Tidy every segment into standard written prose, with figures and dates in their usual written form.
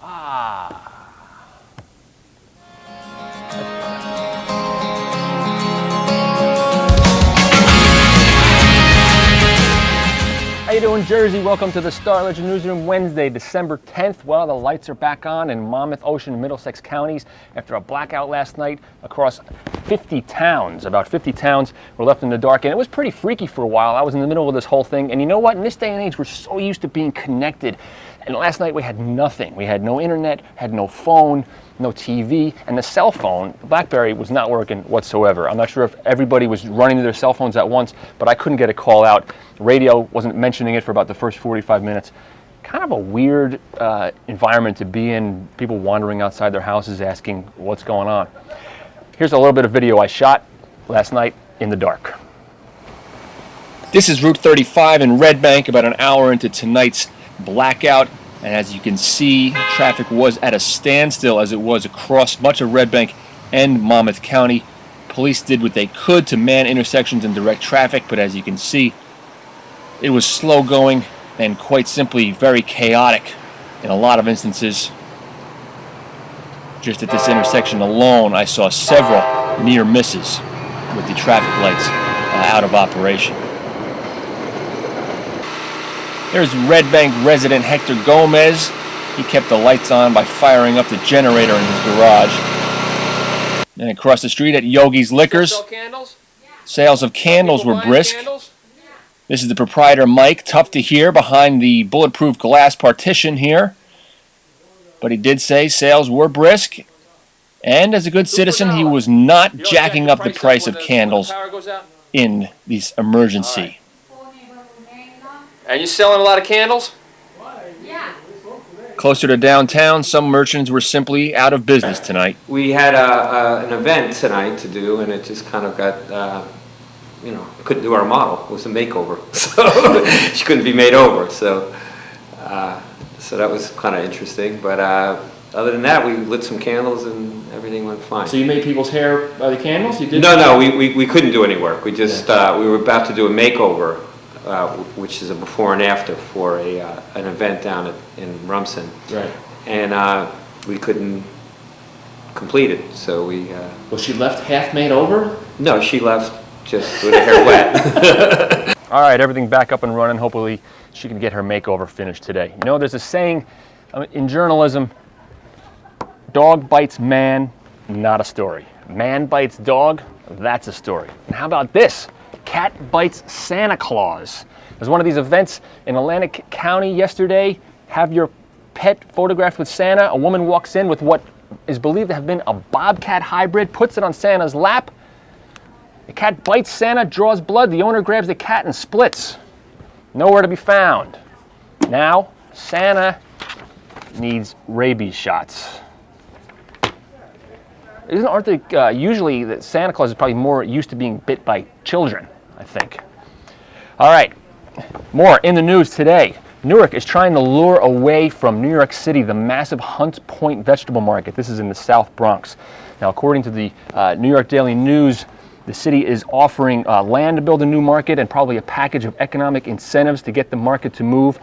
Ah. How you doing, Jersey? Welcome to the Star Ledger Newsroom. Wednesday, December 10th. Well, the lights are back on in Monmouth, Ocean, and Middlesex counties after a blackout last night across 50 towns. About 50 towns were left in the dark, and it was pretty freaky for a while. I was in the middle of this whole thing, and you know what? In this day and age, we're so used to being connected. And last night we had nothing. We had no internet, had no phone, no TV, and the cell phone, the BlackBerry, was not working whatsoever. I'm not sure if everybody was running to their cell phones at once, but I couldn't get a call out. Radio wasn't mentioning it for about the first 45 minutes. Kind of a weird environment to be in, people wandering outside their houses asking what's going on. Here's a little bit of video I shot last night in the dark. This is Route 35 in Red Bank, about an hour into tonight's blackout. And as you can see, traffic was at a standstill as it was across much of Red Bank and Monmouth County. Police did what they could to man intersections and direct traffic, but as you can see, it was slow going and quite simply very chaotic in a lot of instances. Just at this intersection alone, I saw several near misses with the traffic lights out of operation. There's Red Bank resident Hector Gomez. He kept the lights on by firing up the generator in his garage. And across the street at Yogi's Liquors, sales of candles were brisk. This is the proprietor, Mike, tough to hear behind the bulletproof glass partition here. But he did say sales were brisk. And as a good citizen, he was not jacking up the price of candles in this emergency. And you selling a lot of candles? Yeah. Closer to downtown, some merchants were simply out of business tonight. We had an event tonight to do, and it just kind of got, couldn't do our model. It was a makeover, so she couldn't be made over. So that was kind of interesting. But other than that, we lit some candles, and everything went fine. So you made people's hair by the candles? You did? No, we couldn't do any work. We just we were about to do a makeover. Which is a before and after for an event down in Rumson. Right. And we couldn't complete it, so we... Was she left half made over? No, she left just with her hair wet. All right, everything back up and running. Hopefully she can get her makeover finished today. You know, there's a saying in journalism, dog bites man, not a story. Man bites dog, that's a story. And how about this? Cat bites Santa Claus. There's one of these events in Atlantic County yesterday. Have your pet photographed with Santa. A woman walks in with what is believed to have been a bobcat hybrid, puts it on Santa's lap. The cat bites Santa, draws blood. The owner grabs the cat and splits. Nowhere to be found. Now, Santa needs rabies shots. Aren't they usually that Santa Claus is probably more used to being bit by children, I think. All right, more in the news today. Newark is trying to lure away from New York City the massive Hunts Point vegetable market. This is in the South Bronx. Now, according to the New York Daily News, the city is offering land to build a new market and probably a package of economic incentives to get the market to move.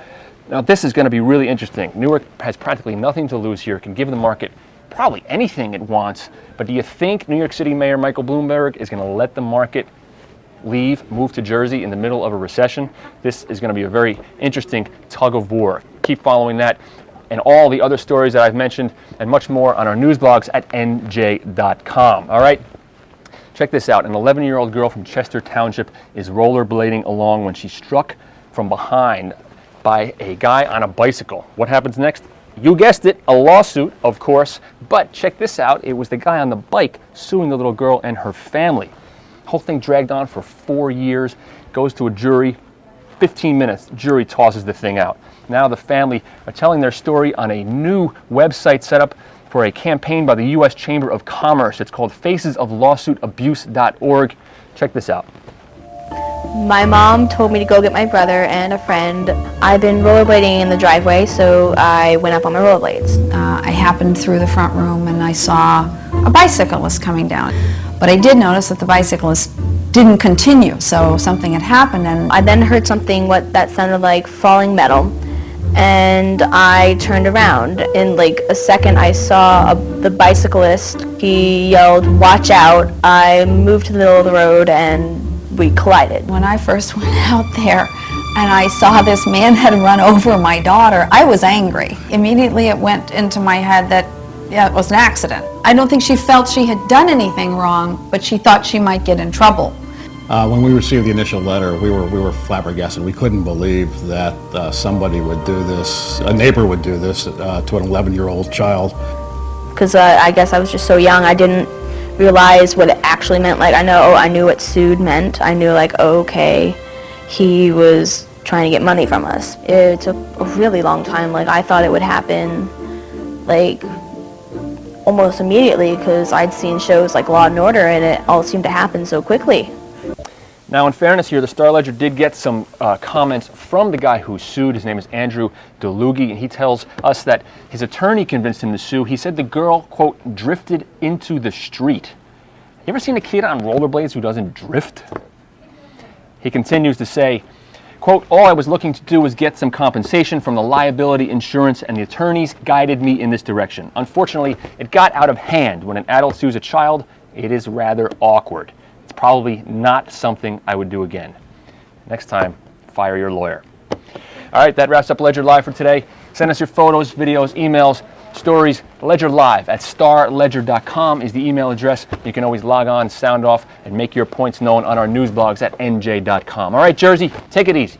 Now, this is going to be really interesting. Newark has practically nothing to lose here, can give the market probably anything it wants, but do you think New York City Mayor Michael Bloomberg is going to let the market move to Jersey in the middle of a recession? This is going to be a very interesting tug of war. Keep following that and all the other stories that I've mentioned and much more on our news blogs at NJ.com. All right, check this out. An 11-year-old girl from Chester Township is rollerblading along when she's struck from behind by a guy on a bicycle. What happens next? You guessed it, a lawsuit, of course, but check this out. It was the guy on the bike suing the little girl and her family. The whole thing dragged on for 4 years, goes to a jury, 15 minutes, jury tosses the thing out. Now the family are telling their story on a new website set up for a campaign by the U.S. Chamber of Commerce. It's called facesoflawsuitabuse.org. Check this out. My mom told me to go get my brother and a friend. I've been rollerblading in the driveway, so I went up on my rollerblades. I happened through the front room and I saw a bicyclist coming down. But I did notice that the bicyclist didn't continue, so something had happened. And I then heard something that sounded like falling metal. and I turned around. In like a second, I saw the bicyclist. He yelled, "Watch out!" I moved to the middle of the road and we collided. When I first went out there and I saw this man had run over my daughter, I was angry. Immediately it went into my head that, yeah, it was an accident. I don't think she felt she had done anything wrong, but she thought she might get in trouble. When we received the initial letter, we were flabbergasted. We couldn't believe that somebody would do this, a neighbor would do this to an 11-year-old child. Because I guess I was just so young, I didn't realize what it actually meant. Like, I knew what sued meant. I knew, like, okay, he was trying to get money from us. It took a really long time. Like, I thought it would happen, like, almost immediately, because I'd seen shows like Law & Order, and it all seemed to happen so quickly. Now, in fairness here, the Star-Ledger did get some comments from the guy who sued. His name is Andrew DeLugi, and he tells us that his attorney convinced him to sue. He said the girl, quote, drifted into the street. You ever seen a kid on rollerblades who doesn't drift? He continues to say, quote, all I was looking to do was get some compensation from the liability insurance, and the attorneys guided me in this direction. Unfortunately, it got out of hand. When an adult sues a child, it is rather awkward. It's probably not something I would do again. Next time, fire your lawyer. All right, that wraps up Ledger Live for today. Send us your photos, videos, emails, stories. Ledger Live at starledger.com is the email address. You can always log on, sound off, and make your points known on our news blogs at NJ.com. All right, Jersey, take it easy.